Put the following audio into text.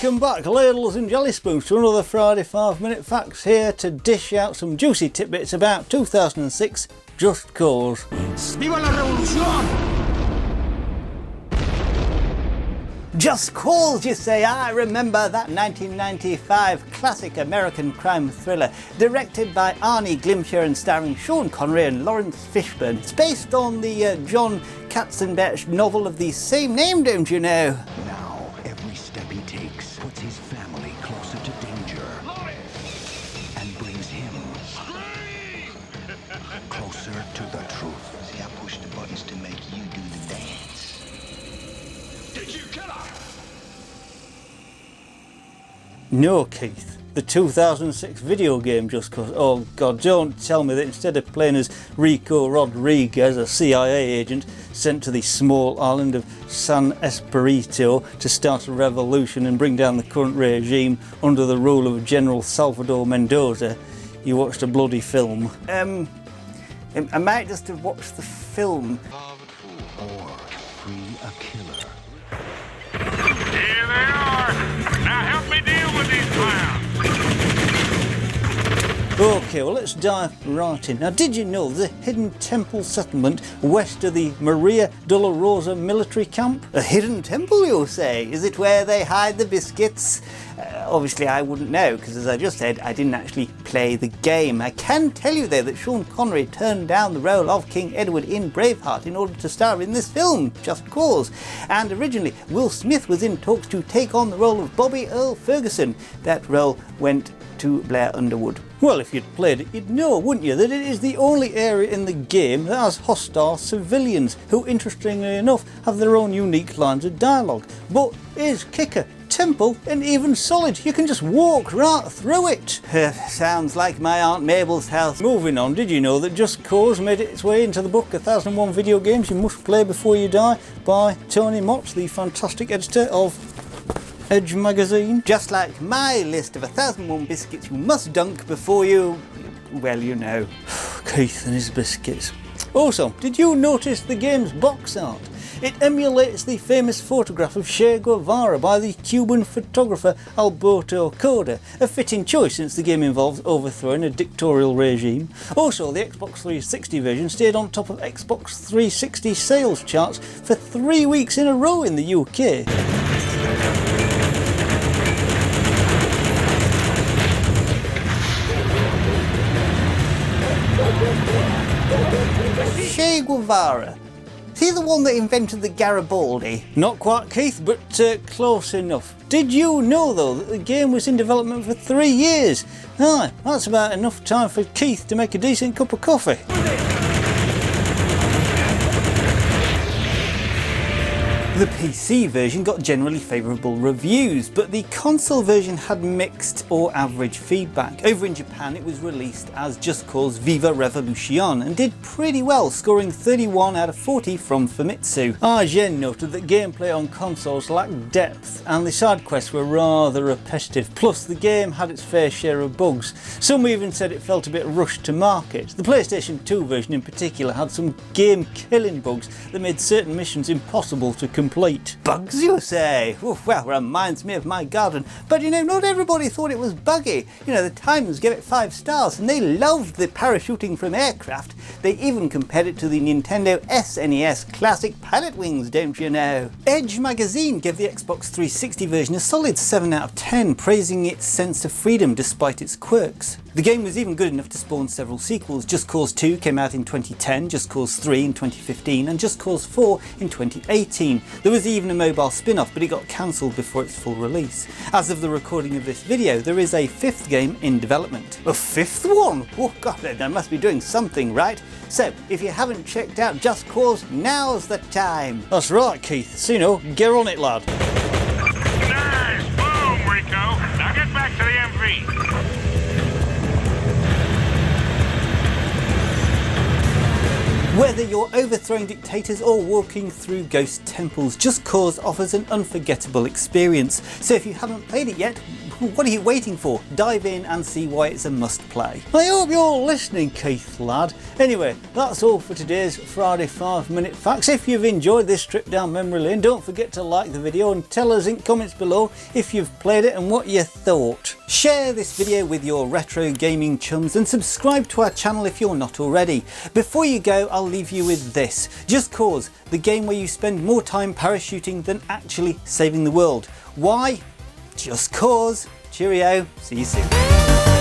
Welcome back, ladles and jelly spoons, to another Friday 5-minute facts, here to dish out some juicy tidbits about 2006 Just Cause. ¡Viva la revolución! Just Cause, you say? I remember that 1995 classic American crime thriller, directed by Arnie Glimcher and starring Sean Connery and Lawrence Fishburne. It's based on the John Katzenbach novel of the same name, don't you know? Now, every step he takes puts his family closer to danger and brings him closer to the truth. See, I push the buttons to make you do the dance. Did you kill her? No, Keith. The 2006 video game Just Cause. Oh God, don't tell me that instead of playing as Rico Rodriguez, a CIA agent sent to the small island of San Espirito to start a revolution and bring down the current regime under the rule of General Salvador Mendoza, you watched a bloody film. I might just have watched the film. Or free a killer. Here they are! Now help me deal with these clowns! Okay, well let's dive right in. Now, did you know there's a hidden temple settlement west of the Maria Dolorosa military camp? A hidden temple, you say? Is it where they hide the biscuits? Obviously I wouldn't know, because as I just said, I didn't actually play the game. I can tell you though that Sean Connery turned down the role of King Edward in Braveheart in order to star in this film, Just Cause. And originally Will Smith was in talks to take on the role of Bobby Earl Ferguson. That role went to Blair Underwood. Well, if you'd played it, you'd know, wouldn't you, that it is the only area in the game that has hostile civilians, who interestingly enough have their own unique lines of dialogue. But here's kicker: temple and even solid. You can just walk right through it. Sounds like my Aunt Mabel's house. Moving on, did you know that Just Cause made its way into the book 1001 Video Games You Must Play Before You Die by Tony Mott, the fantastic editor of Edge magazine? Just like my list of 1001 biscuits you must dunk before you... well, you know. Keith and his biscuits. Also, did you notice the game's box art? It emulates the famous photograph of Che Guevara by the Cuban photographer Alberto Coda, a fitting choice since the game involves overthrowing a dictatorial regime. Also, the Xbox 360 version stayed on top of Xbox 360 sales charts for 3 weeks in a row in the UK. Che Guevara. Is he the one that invented the Garibaldi? Not quite, Keith, but close enough. Did you know though that the game was in development for 3 years? Aye, that's about enough time for Keith to make a decent cup of coffee. The PC version got generally favourable reviews, but the console version had mixed or average feedback. Over in Japan it was released as Just Cause Viva Revolution and did pretty well, scoring 31 out of 40 from Famitsu. IGN noted that gameplay on consoles lacked depth and the side quests were rather repetitive, plus the game had its fair share of bugs. Some even said it felt a bit rushed to market. The PlayStation 2 version in particular had some game-killing bugs that made certain missions impossible to complete. Bugs, you say? Oof, well, reminds me of my garden. But you know, not everybody thought it was buggy. You know, the Times gave it 5 stars and they loved the parachuting from aircraft. They even compared it to the Nintendo SNES classic Pilot Wings, don't you know? Edge magazine gave the Xbox 360 version a solid 7 out of 10, praising its sense of freedom despite its quirks. The game was even good enough to spawn several sequels. Just Cause 2 came out in 2010, Just Cause 3 in 2015 and Just Cause 4 in 2018. There was even a mobile spin-off, but it got cancelled before its full release. As of the recording of this video, there is a 5th game in development. A 5th one? Oh god, they must be doing something right. So, if you haven't checked out Just Cause, now's the time. That's right, Keith. So, you know, get on it, lad. Nice! Boom, Rico! Now get back to the MV! Whether you're overthrowing dictators or walking through ghost temples, Just Cause offers an unforgettable experience. So if you haven't played it yet, what are you waiting for? Dive in and see why it's a must play. I hope you're listening, Keith lad. Anyway, that's all for today's Friday 5-minute facts. If you've enjoyed this trip down memory lane, don't forget to like the video and tell us in comments below if you've played it and what you thought. Share this video with your retro gaming chums and subscribe to our channel if you're not already. Before you go, I'll leave you with this. Just Cause, the game where you spend more time parachuting than actually saving the world. Why? Just cause. Cheerio. See you soon.